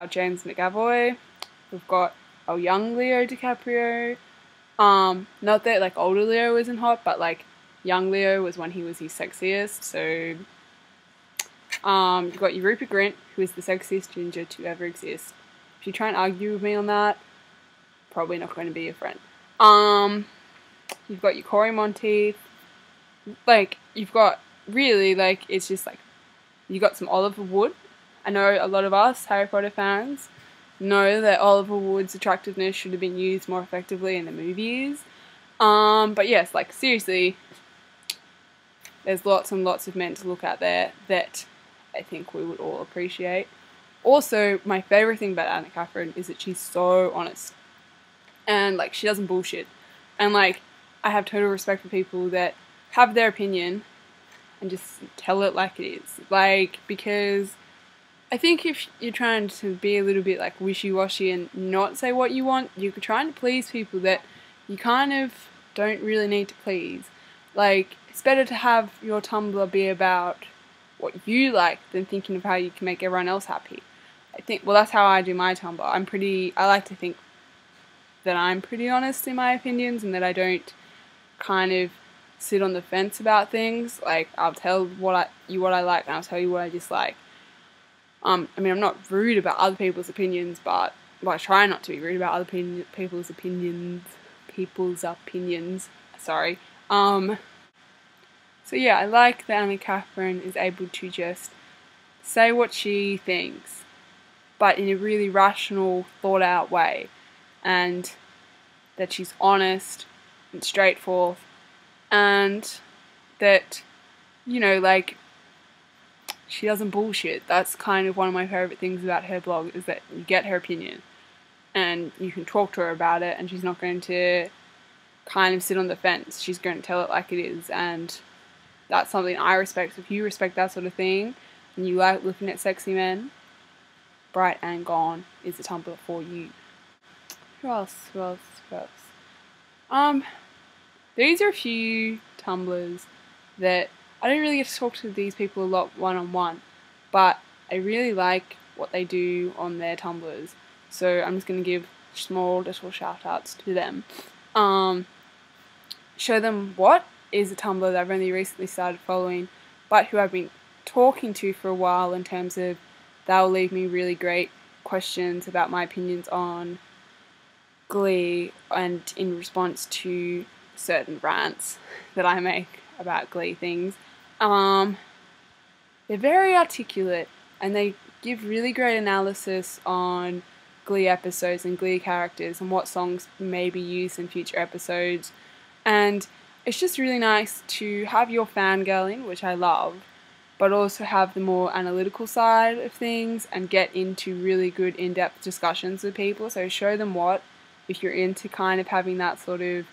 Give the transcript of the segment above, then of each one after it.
our James McAvoy. We've got our young Leo DiCaprio. Not that like older Leo isn't hot, but like young Leo was when he was his sexiest. So you've got your Rupert Grint, who is the sexiest ginger to ever exist. If you try and argue with me on that, probably not going to be your friend. You've got your Corey Monteith. Like, you've got really, like, it's just like, you got some Oliver Wood. I know a lot of us Harry Potter fans know that Oliver Wood's attractiveness should have been used more effectively in the movies. But yes, like, seriously, there's lots and lots of men to look at there that I think we would all appreciate. Also, my favourite thing about Anna Catherine is that she's so honest. And, like, she doesn't bullshit. And, like, I have total respect for people that have their opinion and just tell it like it is. Like, because I think if you're trying to be a little bit, like, wishy-washy and not say what you want, you're trying to please people that you kind of don't really need to please. Like, it's better to have your Tumblr be about what you like than thinking of how you can make everyone else happy. I think, well, that's how I do my Tumblr. I like to think that I'm pretty honest in my opinions and that I don't kind of sit on the fence about things. Like, I'll tell you what I like and I'll tell you what I dislike. I mean, I'm not rude about other people's opinions, but I try not to be rude about other people's opinions. Sorry. So yeah, I like that Anna Catherine is able to just say what she thinks, but in a really rational, thought-out way, and that she's honest and straightforward, and that, you know, like, she doesn't bullshit. That's kind of one of my favourite things about her blog, is that you get her opinion, and you can talk to her about it, and she's not going to kind of sit on the fence. She's going to tell it like it is, and that's something I respect. If you respect that sort of thing, and you like looking at sexy men, Bright and Gone is the Tumblr for you. Who else? These are a few Tumblrs that I don't really get to talk to these people a lot one-on-one, but I really like what they do on their Tumblrs, so I'm just going to give small little shout-outs to them. Show Them What is a Tumblr that I've only recently started following, but who I've been talking to for a while in terms of they'll leave me really great questions about my opinions on Glee and in response to certain rants that I make about Glee things. They're very articulate and they give really great analysis on Glee episodes and Glee characters and what songs may be used in future episodes, and it's just really nice to have your fangirling, which I love, but also have the more analytical side of things and get into really good in-depth discussions with people. So Show Them What, if you're into kind of having that sort of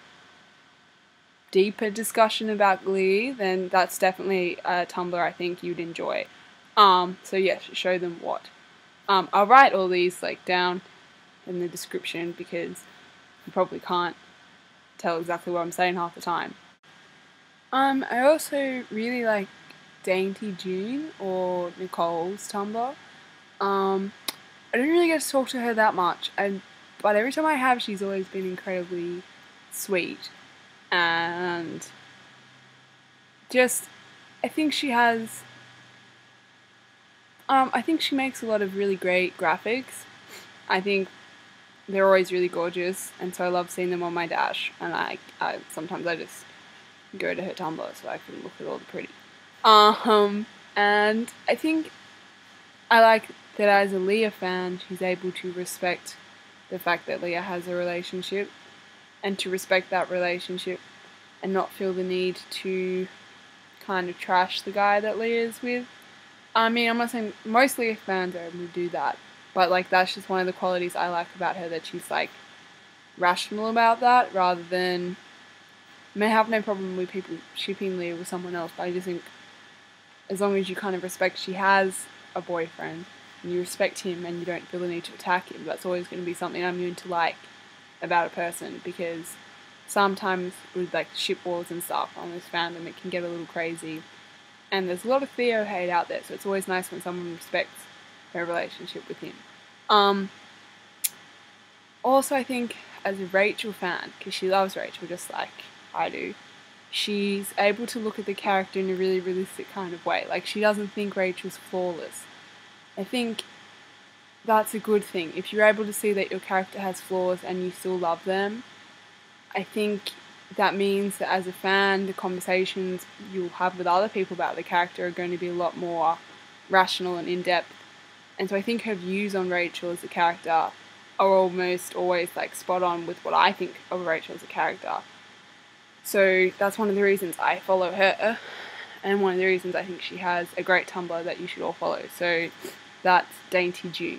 deeper discussion about Glee, then that's definitely a Tumblr I think you'd enjoy. So yes, Show Them What. I'll write all these like down in the description because you probably can't tell exactly what I'm saying half the time. I also really like Dainty June, or Nicole's Tumblr. I don't really get to talk to her that much, but every time I have, she's always been incredibly sweet, and just, I think she has, I think she makes a lot of really great graphics. I think they're always really gorgeous, and so I love seeing them on my dash, and sometimes I just go to her Tumblr so I can look at all the pretty. And I think I like that as a Leah fan, she's able to respect the fact that Leah has a relationship, and to respect that relationship and not feel the need to kind of trash the guy that Leah's with. I mean, I'm not saying most Leah fans are able to do that, but like that's just one of the qualities I like about her, that she's like rational about that, rather than, I mean, I have no problem with people shipping Leah with someone else, but I just think as long as you kind of respect she has a boyfriend and you respect him and you don't feel the need to attack him, that's always going to be something I'm going to like about a person, because sometimes with like ship wars and stuff on this fandom it can get a little crazy, and there's a lot of Theo hate out there, so it's always nice when someone respects her relationship with him. Also, I think as a Rachel fan, because she loves Rachel just like I do, she's able to look at the character in a really realistic kind of way. Like, she doesn't think Rachel's flawless. I think that's a good thing. If you're able to see that your character has flaws and you still love them, I think that means that as a fan, the conversations you'll have with other people about the character are going to be a lot more rational and in-depth. And so I think her views on Rachel as a character are almost always like spot on with what I think of Rachel as a character. So that's one of the reasons I follow her, and one of the reasons I think she has a great Tumblr that you should all follow. So that's Dainty Dew.